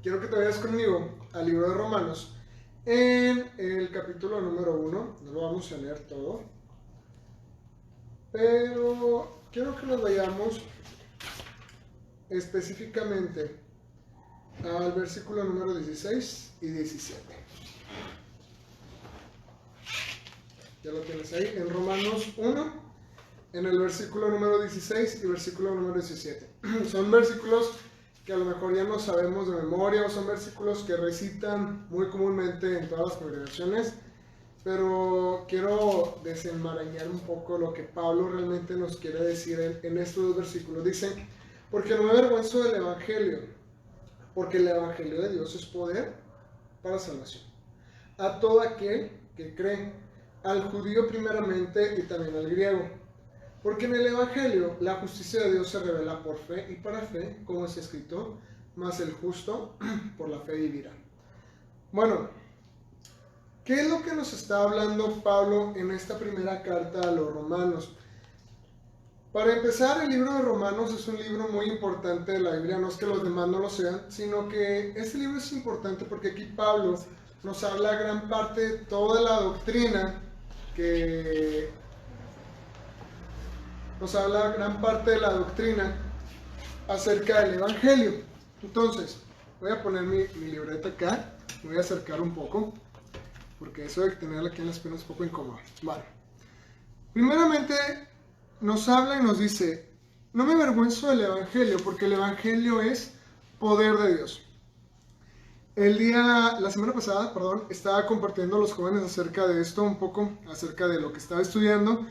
quiero que te vayas conmigo al libro de Romanos en el capítulo número 1. No lo vamos a leer todo, pero quiero que nos vayamos específicamente al versículo número 16 y 17. Ya lo tienes ahí, en Romanos 1, en el versículo número 16 y versículo número 17. Son versículos que a lo mejor ya no sabemos de memoria, o son versículos que recitan muy comúnmente en todas las congregaciones, pero quiero desenmarañar un poco lo que Pablo realmente nos quiere decir en estos dos versículos. Dice, porque no me avergüenzo del Evangelio, porque el Evangelio de Dios es poder para salvación a todo aquel que cree, al judío primeramente y también al griego. Porque en el Evangelio la justicia de Dios se revela por fe y para fe, como es escrito, mas el justo por la fe vivirá. Bueno, ¿qué es lo que nos está hablando Pablo en esta primera carta a los romanos? Para empezar, el libro de Romanos es un libro muy importante de la Biblia, no es que los demás no lo sean, sino que este libro es importante porque aquí Pablo nos habla gran parte de toda la doctrina acerca del Evangelio. Entonces, voy a poner mi libreta acá, me voy a acercar un poco, porque eso de tenerla aquí en las piernas es un poco incómodo. Vale. Primeramente, nos habla y nos dice, no me avergüenzo del Evangelio, porque el Evangelio es poder de Dios. La semana pasada, estaba compartiendo a los jóvenes acerca de esto, un poco acerca de lo que estaba estudiando.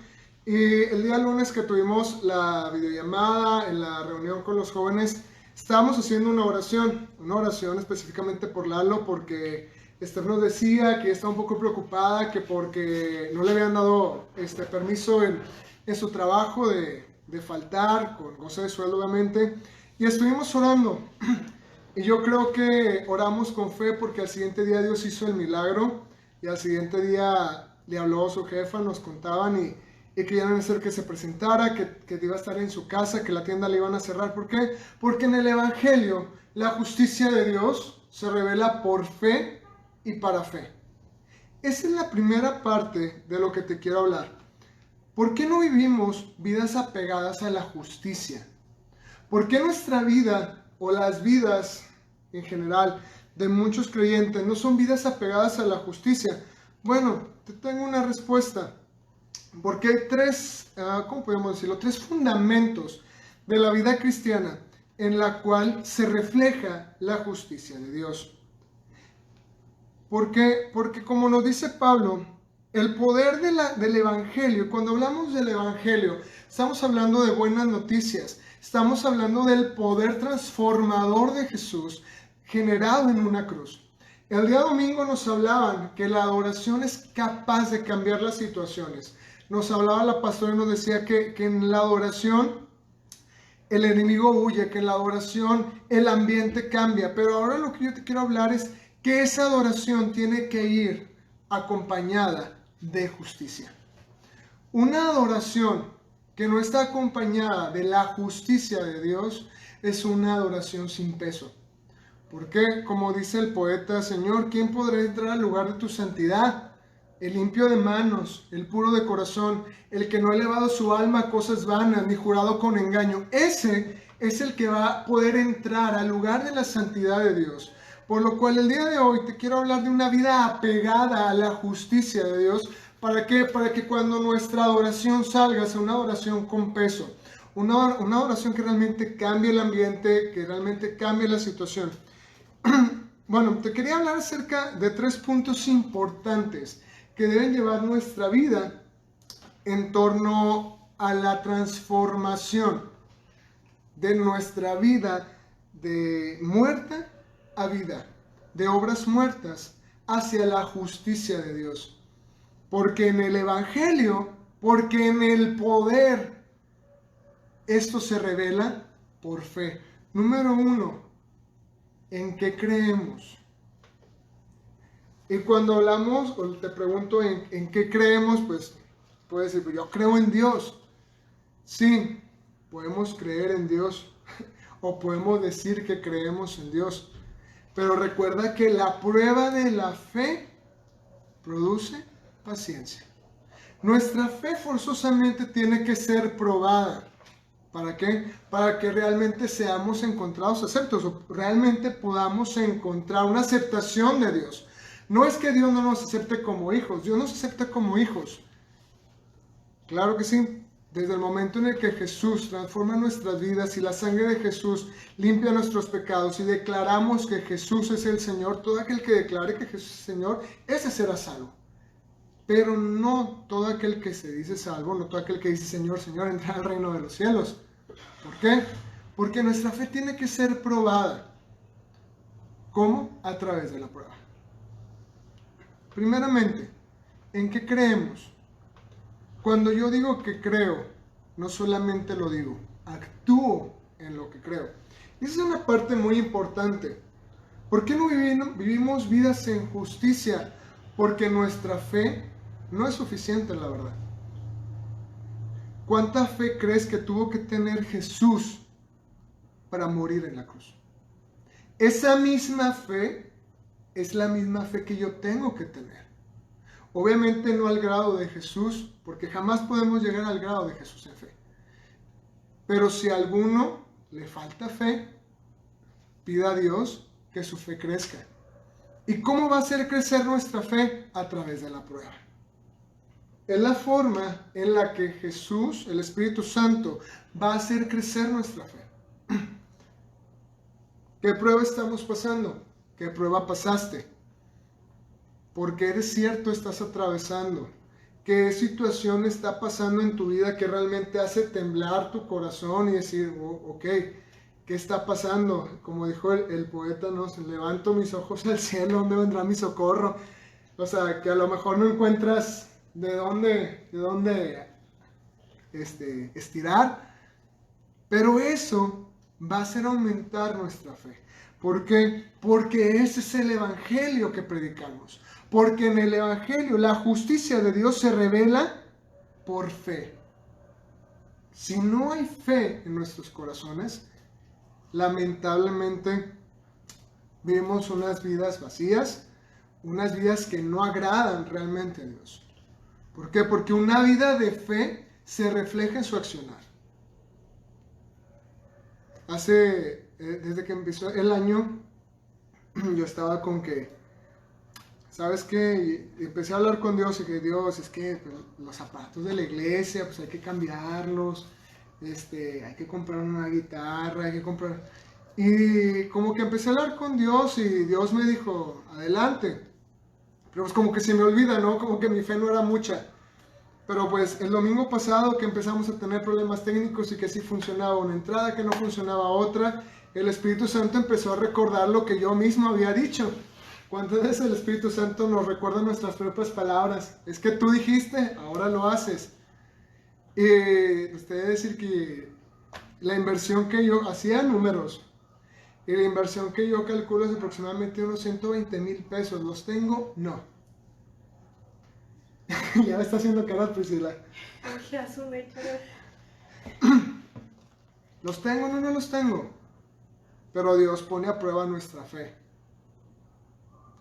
Y el día lunes que tuvimos la videollamada, en la reunión con los jóvenes, estábamos haciendo una oración específicamente por Lalo, porque Esther nos decía que estaba un poco preocupada, que porque no le habían dado permiso en su trabajo de faltar, con goce de sueldo obviamente, y estuvimos orando. Y yo creo que oramos con fe porque al siguiente día Dios hizo el milagro, y al siguiente día le habló a su jefa, nos contaban y querían hacer que se presentara, que iba a estar en su casa, que la tienda le iban a cerrar. ¿Por qué? Porque en el Evangelio la justicia de Dios se revela por fe y para fe. Esa es la primera parte de lo que te quiero hablar. ¿Por qué no vivimos vidas apegadas a la justicia? ¿Por qué nuestra vida o las vidas en general de muchos creyentes no son vidas apegadas a la justicia? Bueno, te tengo una respuesta. Porque hay tres fundamentos de la vida cristiana en la cual se refleja la justicia de Dios. ¿Por qué? Porque como nos dice Pablo, el poder del Evangelio, cuando hablamos del Evangelio, estamos hablando de buenas noticias, estamos hablando del poder transformador de Jesús generado en una cruz. El día domingo nos hablaban que la adoración es capaz de cambiar las situaciones. Nos hablaba la pastora y nos decía que en la adoración el enemigo huye, que en la adoración el ambiente cambia. Pero ahora lo que yo te quiero hablar es que esa adoración tiene que ir acompañada de justicia. Una adoración que no está acompañada de la justicia de Dios es una adoración sin peso. Porque, como dice el poeta, Señor, ¿quién podrá entrar al lugar de tu santidad? El limpio de manos, el puro de corazón, el que no ha elevado su alma a cosas vanas, ni jurado con engaño. Ese es el que va a poder entrar al lugar de la santidad de Dios. Por lo cual el día de hoy te quiero hablar de una vida apegada a la justicia de Dios. ¿Para qué? Para que cuando nuestra adoración salga sea una adoración con peso. Una adoración que realmente cambie el ambiente, que realmente cambie la situación. Bueno, te quería hablar acerca de 3 puntos importantes que deben llevar nuestra vida en torno a la transformación de nuestra vida de muerta a vida, de obras muertas hacia la justicia de Dios. Porque en el Evangelio, porque en el poder, esto se revela por fe. Número 1, ¿en qué creemos? Y cuando hablamos, o te pregunto en qué creemos, pues puedes decir, yo creo en Dios. Sí, podemos creer en Dios o podemos decir que creemos en Dios. Pero recuerda que la prueba de la fe produce paciencia. Nuestra fe forzosamente tiene que ser probada. ¿Para qué? Para que realmente seamos encontrados aceptos o realmente podamos encontrar una aceptación de Dios. No es que Dios no nos acepte como hijos, Dios nos acepta como hijos. Claro que sí. Desde el momento en el que Jesús transforma nuestras vidas y la sangre de Jesús limpia nuestros pecados y declaramos que Jesús es el Señor, todo aquel que declare que Jesús es el Señor, ese será salvo. Pero no todo aquel que se dice salvo, no todo aquel que dice Señor, Señor, entrará al reino de los cielos. ¿Por qué? Porque nuestra fe tiene que ser probada. ¿Cómo? A través de la prueba. Primeramente, ¿en qué creemos? Cuando yo digo que creo, no solamente lo digo, actúo en lo que creo. Y esa es una parte muy importante. ¿Por qué no vivimos vidas en justicia? Porque nuestra fe no es suficiente, la verdad. ¿Cuánta fe crees que tuvo que tener Jesús para morir en la cruz? Esa misma fe es la misma fe que yo tengo que tener. Obviamente no al grado de Jesús, porque jamás podemos llegar al grado de Jesús en fe. Pero si a alguno le falta fe, pida a Dios que su fe crezca. ¿Y cómo va a hacer crecer nuestra fe? A través de la prueba. Es la forma en la que Jesús, el Espíritu Santo, va a hacer crecer nuestra fe. ¿Qué prueba estamos pasando? ¿Qué prueba pasaste? ¿Por qué eres cierto estás atravesando? ¿Qué situación está pasando en tu vida que realmente hace temblar tu corazón y decir, ok, ¿qué está pasando? Como dijo el poeta, ¿no? Levanto mis ojos al cielo, ¿dónde vendrá mi socorro? O sea, que a lo mejor no encuentras de dónde estirar, pero eso va a hacer aumentar nuestra fe. ¿Por qué? Porque ese es el evangelio que predicamos. Porque en el evangelio la justicia de Dios se revela por fe. Si no hay fe en nuestros corazones, lamentablemente vivimos unas vidas vacías, unas vidas que no agradan realmente a Dios. ¿Por qué? Porque una vida de fe se refleja en su accionar. Desde que empezó el año, yo estaba con que, ¿sabes qué? Y empecé a hablar con Dios y que Dios, es que pues, los zapatos de la iglesia, pues hay que cambiarlos, hay que comprar una guitarra, hay que comprar... Y como que empecé a hablar con Dios y Dios me dijo, adelante. Pero pues como que se me olvida, ¿no? Como que mi fe no era mucha. Pero pues el domingo pasado que empezamos a tener problemas técnicos y que sí funcionaba una entrada, que no funcionaba otra, el Espíritu Santo empezó a recordar lo que yo mismo había dicho. ¿Cuántas veces el Espíritu Santo nos recuerda nuestras propias palabras? Es que tú dijiste, ahora lo haces. Y usted debe decir que la inversión que yo hacía números, y la inversión que yo calculo es aproximadamente unos 120,000 pesos. ¿Los tengo? No. Ya me está haciendo cara Priscila. ¿Los tengo? No los tengo. Pero Dios pone a prueba nuestra fe.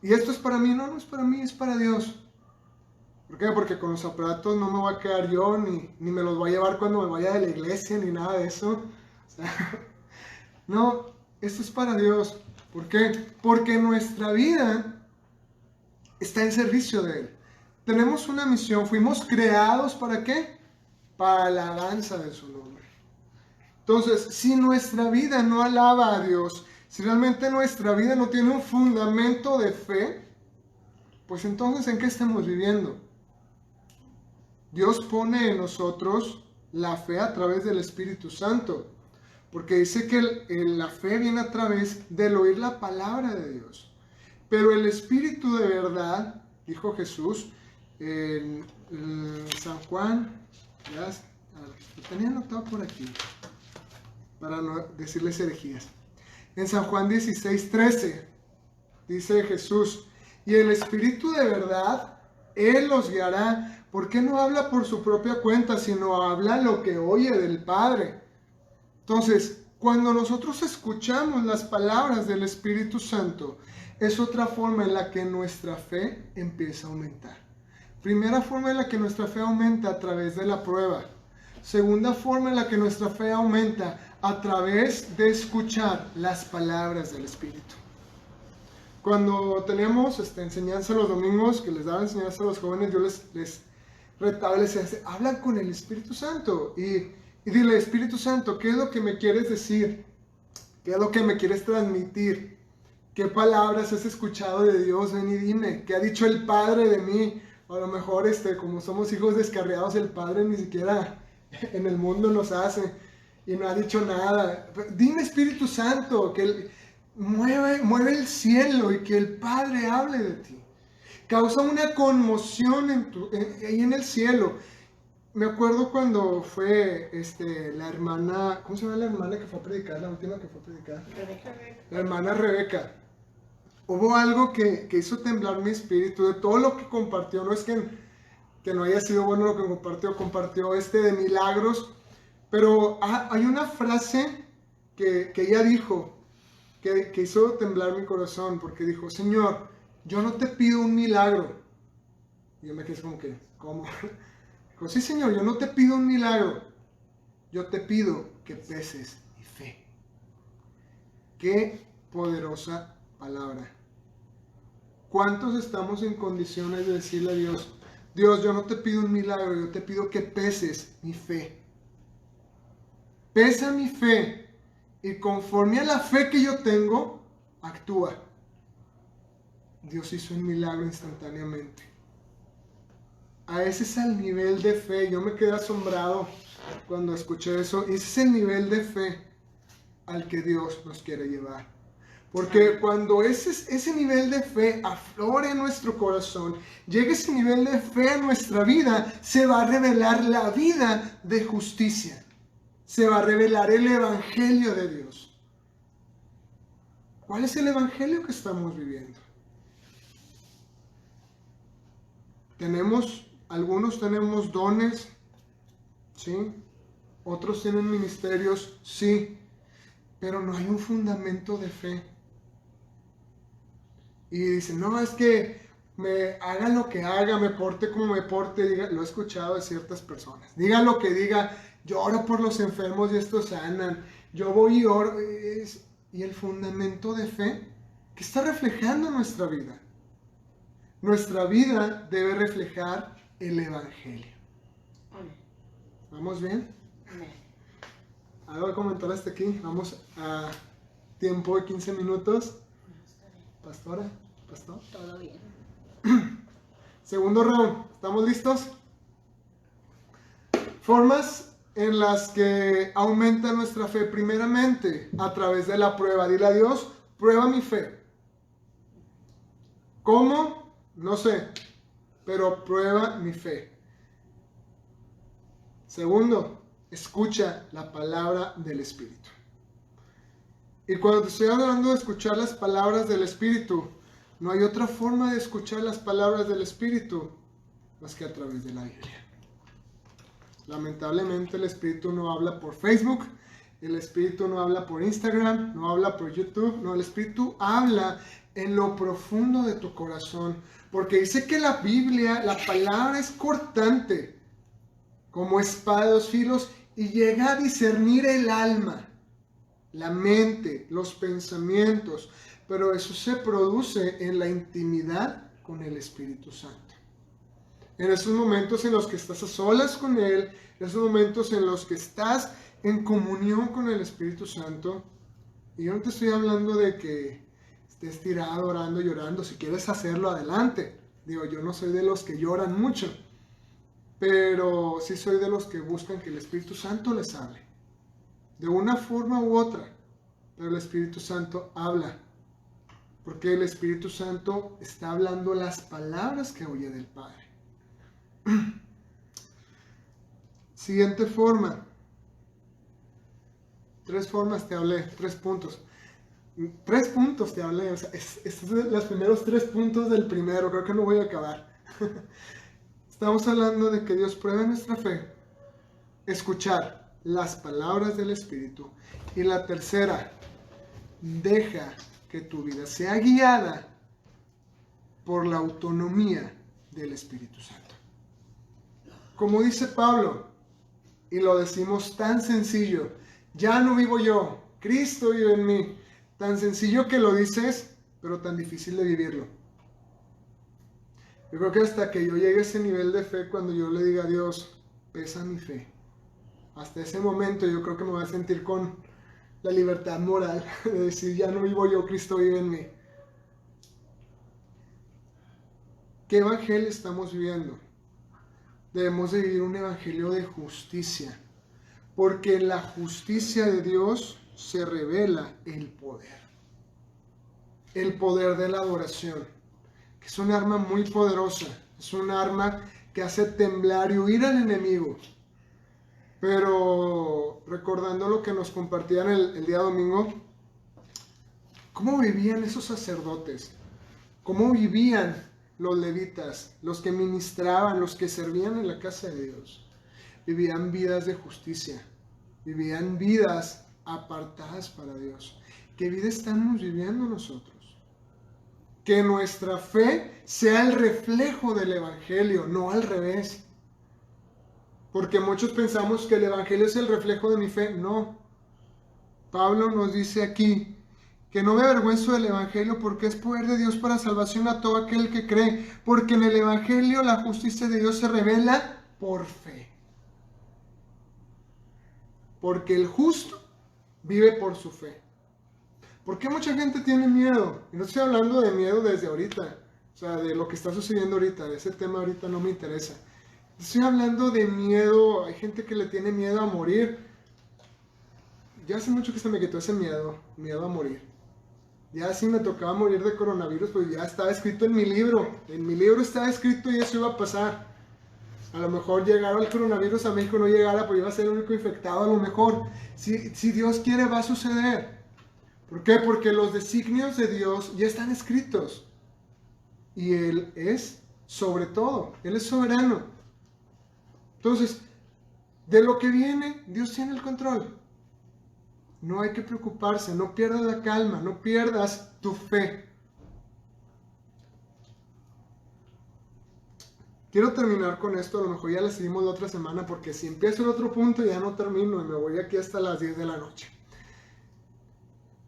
¿Y esto es para mí? No es para mí, es para Dios. ¿Por qué? Porque con los aparatos no me voy a quedar yo, ni me los voy a llevar cuando me vaya de la iglesia, ni nada de eso. O sea, no, esto es para Dios. ¿Por qué? Porque nuestra vida está en servicio de Él. Tenemos una misión, fuimos creados ¿para qué? Para la alabanza de su nombre. Entonces, si nuestra vida no alaba a Dios, si realmente nuestra vida no tiene un fundamento de fe, pues entonces ¿en qué estamos viviendo? Dios pone en nosotros la fe a través del Espíritu Santo, porque dice que la fe viene a través del oír la palabra de Dios. Pero el Espíritu de verdad, dijo Jesús, en San Juan, ya, lo tenía anotado por aquí, para no decirles herejías. En San Juan 16:13, dice Jesús, y el Espíritu de verdad, Él los guiará, porque no habla por su propia cuenta, sino habla lo que oye del Padre. Entonces, Cuando nosotros escuchamos las palabras del Espíritu Santo, es otra forma en la que nuestra fe empieza a aumentar. Primera forma en la que nuestra fe aumenta a través de la prueba. Segunda forma en la que nuestra fe aumenta a través de escuchar las palabras del Espíritu. Cuando teníamos enseñanza los domingos, que les daba enseñanza a los jóvenes, yo les retaba, les decía, hablan con el Espíritu Santo y dile, Espíritu Santo, ¿qué es lo que me quieres decir? ¿Qué es lo que me quieres transmitir? ¿Qué palabras has escuchado de Dios? Ven y dime, ¿qué ha dicho el Padre de mí? A lo mejor, como somos hijos descarriados, el Padre ni siquiera en el mundo nos hace y no ha dicho nada. Dime, Espíritu Santo, que mueve el cielo y que el Padre hable de ti. Causa una conmoción ahí en el cielo. Me acuerdo cuando fue la hermana, ¿cómo se llama la hermana que fue a predicar? La última que fue a predicar. Rebeca. La hermana Rebeca. Hubo algo que hizo temblar mi espíritu de todo lo que compartió. No es que no haya sido bueno lo que compartió de milagros. Pero hay una frase que ella dijo que hizo temblar mi corazón, porque dijo, Señor, yo no te pido un milagro. Y yo me quedé como que, ¿cómo? Dijo, sí, Señor, yo no te pido un milagro. Yo te pido que peses mi fe. Qué poderosa palabra. ¿Cuántos estamos en condiciones de decirle a Dios, Dios, yo no te pido un milagro, yo te pido que peses mi fe? Pesa mi fe y conforme a la fe que yo tengo, actúa. Dios hizo un milagro instantáneamente. A ese es el nivel de fe. Yo me quedé asombrado cuando escuché eso. Ese es el nivel de fe al que Dios nos quiere llevar. Porque cuando ese nivel de fe aflore en nuestro corazón, llegue ese nivel de fe a nuestra vida, se va a revelar la vida de justicia. Se va a revelar el Evangelio de Dios. ¿Cuál es el Evangelio que estamos viviendo? Algunos tenemos dones, ¿sí? Otros tienen ministerios, sí, pero no hay un fundamento de fe. Y dicen, no, es que haga lo que haga, me porte como me porte, lo he escuchado de ciertas personas. Diga lo que diga, yo oro por los enfermos y estos sanan, yo voy y oro. Y el fundamento de fe que está reflejando nuestra vida. Nuestra vida debe reflejar el Evangelio. Amén. ¿Vamos bien? Amén. ¿Algo que comentar hasta aquí? Vamos a tiempo de 15 minutos. Pastora, pastor. Todo bien. Segundo round, ¿estamos listos? Formas en las que aumenta nuestra fe. Primeramente, a través de la prueba. Dile a Dios, prueba mi fe. ¿Cómo? No sé, pero prueba mi fe. Segundo, escucha la palabra del Espíritu. Y cuando te estoy hablando de escuchar las palabras del Espíritu, no hay otra forma de escuchar las palabras del Espíritu más que a través de la Biblia. Lamentablemente el Espíritu no habla por Facebook, el Espíritu no habla por Instagram, no habla por YouTube, no, el Espíritu habla en lo profundo de tu corazón, porque dice que la Biblia, la palabra es cortante, como espada de dos filos, y llega a discernir el alma, la mente, los pensamientos, pero eso se produce en la intimidad con el Espíritu Santo. En esos momentos en los que estás a solas con Él, en esos momentos en los que estás en comunión con el Espíritu Santo, y yo no te estoy hablando de que estés tirado, orando, llorando. Si quieres hacerlo, adelante. Digo, yo no soy de los que lloran mucho, pero sí soy de los que buscan que el Espíritu Santo les hable, de una forma u otra, pero el Espíritu Santo habla, porque el Espíritu Santo está hablando las palabras que oye del Padre. Siguiente forma. 3 formas te hablé, 3 puntos. 3 puntos te hablé, o sea, estos son los primeros 3 puntos del primero, creo que no voy a acabar. Estamos hablando de que Dios pruebe nuestra fe, escuchar las palabras del Espíritu. Y la tercera, deja que tu vida sea guiada por la autonomía del Espíritu Santo. Como dice Pablo, y lo decimos tan sencillo, ya no vivo yo, Cristo vive en mí. Tan sencillo que lo dices, pero tan difícil de vivirlo. Yo creo que hasta que yo llegue a ese nivel de fe, cuando yo le diga a Dios, pesa mi fe. Hasta ese momento yo creo que me voy a sentir con la libertad moral de decir, ya no vivo yo, Cristo vive en mí. ¿Qué evangelio estamos viviendo? Debemos de vivir un evangelio de justicia, porque en la justicia de Dios se revela el poder de la adoración, que es un arma muy poderosa, es un arma que hace temblar y huir al enemigo. Pero recordando lo que nos compartían el día domingo, ¿cómo vivían esos sacerdotes? ¿Cómo vivían los levitas, los que ministraban, los que servían en la casa de Dios? Vivían vidas de justicia, vivían vidas apartadas para Dios. ¿Qué vida estamos viviendo nosotros? Que nuestra fe sea el reflejo del Evangelio, no al revés. Porque muchos pensamos que el Evangelio es el reflejo de mi fe. No. Pablo nos dice aquí que no me avergüenzo del Evangelio porque es poder de Dios para salvación a todo aquel que cree. Porque en el Evangelio la justicia de Dios se revela por fe. Porque el justo vive por su fe. ¿Por qué mucha gente tiene miedo? Y no estoy hablando de miedo desde ahorita. O sea, de lo que está sucediendo ahorita. Ese tema ahorita no me interesa. Estoy hablando de miedo. Hay gente que le tiene miedo a morir. Ya hace mucho que se me quitó ese miedo a morir. Ya si me tocaba morir de coronavirus, pues ya estaba escrito en mi libro. En mi libro estaba escrito y eso iba a pasar. A lo mejor llegara el coronavirus a México, no llegara, pues iba a ser el único infectado. A lo mejor, si Dios quiere, va a suceder. ¿Por qué? Porque los designios de Dios ya están escritos. Y Él es sobre todo. Él es soberano. Entonces, de lo que viene, Dios tiene el control. No hay que preocuparse, no pierdas la calma, no pierdas tu fe. Quiero terminar con esto, a lo mejor ya le seguimos la otra semana, porque si empiezo el otro punto ya no termino y me voy aquí hasta las 10 de la noche.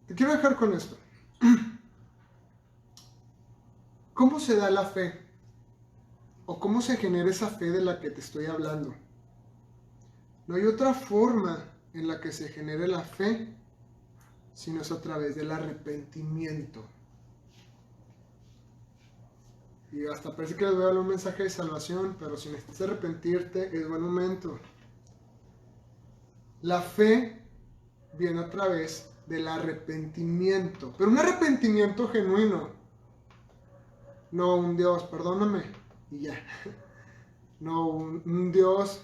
Te quiero dejar con esto. ¿Cómo se da la fe? ¿O cómo se genera esa fe de la que te estoy hablando? No hay otra forma en la que se genere la fe, sino es a través del arrepentimiento. Y hasta parece que les voy a dar un mensaje de salvación, pero si necesitas arrepentirte, es buen momento. La fe viene a través del arrepentimiento, pero un arrepentimiento genuino. No un Dios, perdóname, y ya. No un Dios,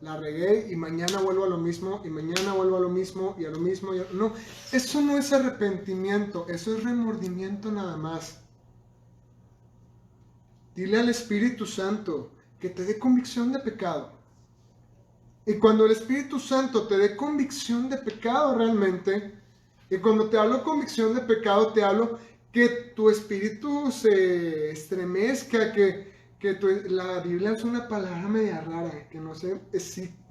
la regué y mañana vuelvo a lo mismo, y mañana vuelvo a lo mismo, y a lo mismo. No, eso no es arrepentimiento, eso es remordimiento nada más. Dile al Espíritu Santo que te dé convicción de pecado. Y cuando el Espíritu Santo te dé convicción de pecado realmente, y cuando te hablo convicción de pecado, te hablo que tu espíritu se estremezca, la Biblia es una palabra media rara, que no sé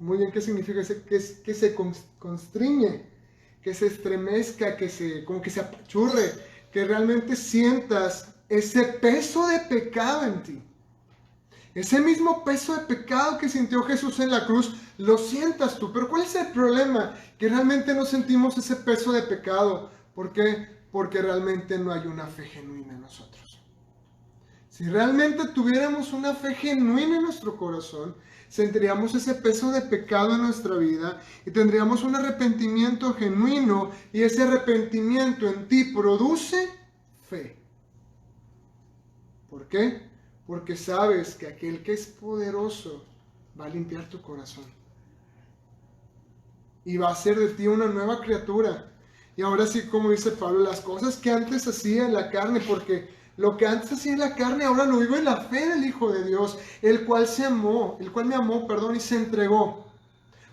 muy bien qué significa, que se constriñe, que se estremezca, como que se apachurre, que realmente sientas ese peso de pecado en ti. Ese mismo peso de pecado que sintió Jesús en la cruz, lo sientas tú. Pero ¿cuál es el problema? Que realmente no sentimos ese peso de pecado. ¿Por qué? Porque realmente no hay una fe genuina en nosotros. Si realmente tuviéramos una fe genuina en nuestro corazón, sentiríamos ese peso de pecado en nuestra vida y tendríamos un arrepentimiento genuino, y ese arrepentimiento en ti produce fe. ¿Por qué? Porque sabes que aquel que es poderoso va a limpiar tu corazón. Y va a hacer de ti una nueva criatura. Y ahora sí, como dice Pablo, las cosas que antes hacía en la carne, porque lo que antes hacía en la carne, ahora lo vivo en la fe del Hijo de Dios, el cual me amó, y se entregó.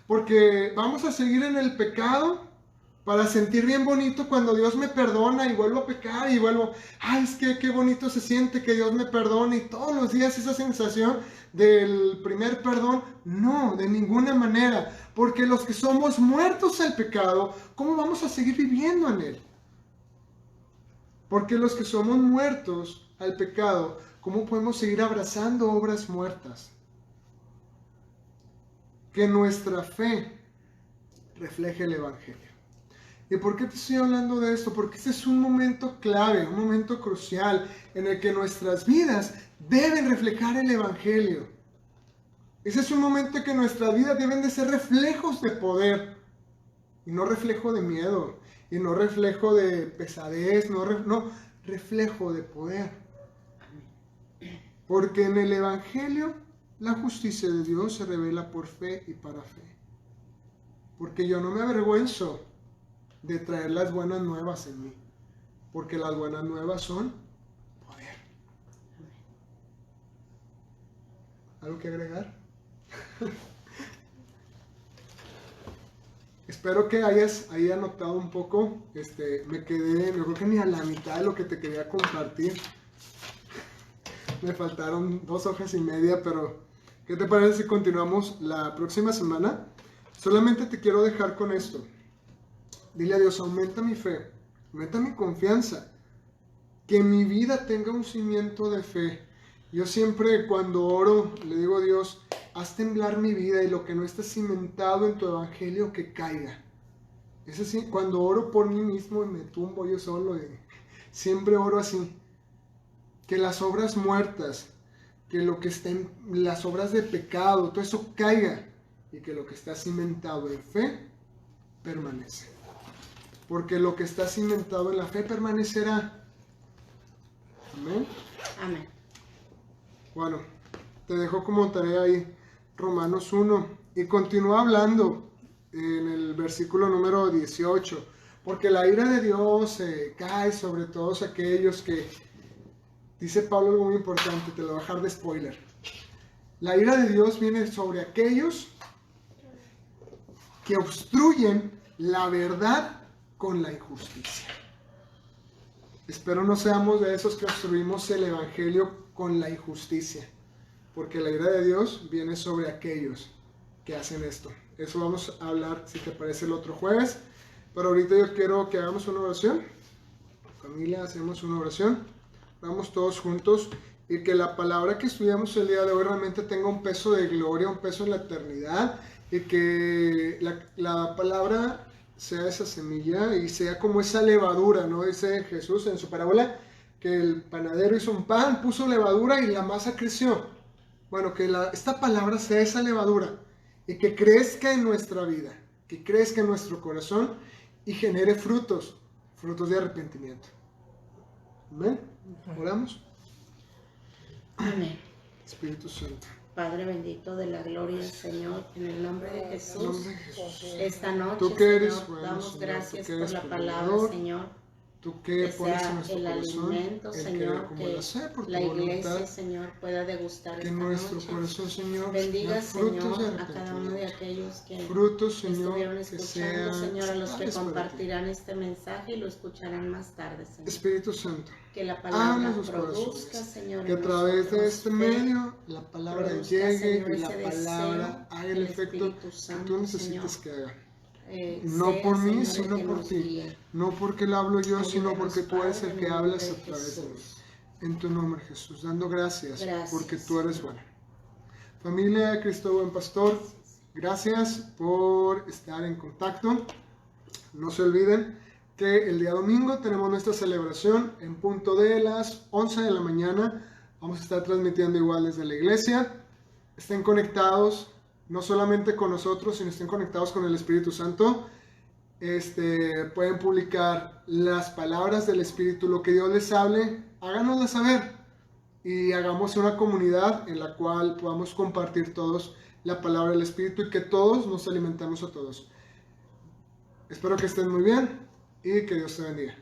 porque vamos a seguir en el pecado para sentir bien bonito cuando Dios me perdona y vuelvo a pecar y vuelvo, ay, es que qué bonito se siente que Dios me perdone y todos los días esa sensación del primer perdón. No, de ninguna manera, porque los que somos muertos al pecado, ¿cómo vamos a seguir viviendo en él? Porque los que somos muertos al pecado, ¿cómo podemos seguir abrazando obras muertas? Que nuestra fe refleje el Evangelio. ¿Y por qué te estoy hablando de esto? Porque este es un momento clave, un momento crucial en el que nuestras vidas deben reflejar el Evangelio. Ese es un momento en que nuestras vidas deben de ser reflejos de poder y no reflejo de miedo y no reflejo de pesadez, no, reflejo de poder. Porque en el Evangelio la justicia de Dios se revela por fe y para fe. Porque yo no me avergüenzo de traer las buenas nuevas en mí, porque las buenas nuevas son poder. ¿Algo que agregar? Espero que hayas notado un poco. Me quedé, yo creo que ni a la mitad de lo que te quería compartir. Me faltaron 2 hojas y media, pero ¿qué te parece si continuamos la próxima semana? Solamente te quiero dejar con esto. Dile a Dios, aumenta mi fe, aumenta mi confianza, que mi vida tenga un cimiento de fe. Yo siempre cuando oro le digo a Dios, haz temblar mi vida y lo que no está cimentado en tu evangelio que caiga. Es así, cuando oro por mí mismo y me tumbo yo solo, siempre oro así. Que las obras muertas, que lo que está en las obras de pecado, todo eso caiga y que lo que está cimentado en fe permanece. Porque lo que está cimentado en la fe permanecerá. Amén. Amén. Bueno, te dejo como tarea ahí Romanos 1 y continúa hablando en el versículo número 18. Porque la ira de Dios cae sobre todos aquellos que, dice Pablo algo muy importante, te lo voy a dejar de spoiler. La ira de Dios viene sobre aquellos que obstruyen la verdad con la injusticia. Espero no seamos de esos que obstruimos el Evangelio con la injusticia, porque la ira de Dios viene sobre aquellos que hacen esto. Eso vamos a hablar, si te parece, el otro jueves, pero ahorita yo quiero que hagamos una oración. Familia, hacemos una oración, vamos todos juntos y que la palabra que estudiamos el día de hoy realmente tenga un peso de gloria, un peso en la eternidad, y que la palabra sea esa semilla y sea como esa levadura, ¿no? Dice Jesús en su parábola que el panadero hizo un pan, puso levadura y la masa creció. Bueno, que esta palabra sea esa levadura y que crezca en nuestra vida, que crezca en nuestro corazón y genere frutos de arrepentimiento. Amén. Oramos. Amén. Espíritu Santo. Padre bendito de la gloria, Señor, en el nombre de Jesús, En nombre de Jesús. esta noche, Tú que eres Señor, bueno, damos Señor, gracias tú que eres por la proveedor, palabra, Señor. Tú que Que pones en sea nuestro el corazón alimento, el Señor, querer como que el hacer por la tu iglesia, voluntad. Señor, pueda degustar Que esta nuestro noche. corazón, Señor, Bendiga, sea frutos de Señor, a cada uno de arrepentimiento. aquellos que Frutos, Señor, estuvieron que escuchando, sean Señor, a los que aceptables para ti. compartirán este mensaje y lo escucharán más tarde, Señor. Espíritu Santo, Que la habla palabra sus produzca, corazones. Señor, Que a en través de nosotros este fe, medio la palabra produzca, llegue Señor, y la ese palabra deseo haga el del efecto Espíritu que Santo, tú necesitas Señor. que haga. No Sea, por mí, Señor, el sino que por nos ti. guíe. No porque lo hablo yo, sino Ayúdanos, porque tú eres Padre, el que en el hablas nombre a de través de mí. Jesús. En tu nombre, Jesús, dando gracias, Gracias. porque tú eres bueno. Familia de Cristo Buen Pastor, gracias por estar en contacto. No se olviden que el día domingo tenemos nuestra celebración en punto de las 11 de la mañana. Vamos a estar transmitiendo igual desde la iglesia. Estén conectados, no solamente con nosotros, sino estén conectados con el Espíritu Santo. Pueden publicar las palabras del Espíritu, lo que Dios les hable, háganoslas saber y hagamos una comunidad en la cual podamos compartir todos la palabra del Espíritu y que todos nos alimentemos a todos. Espero que estén muy bien y que Dios te bendiga.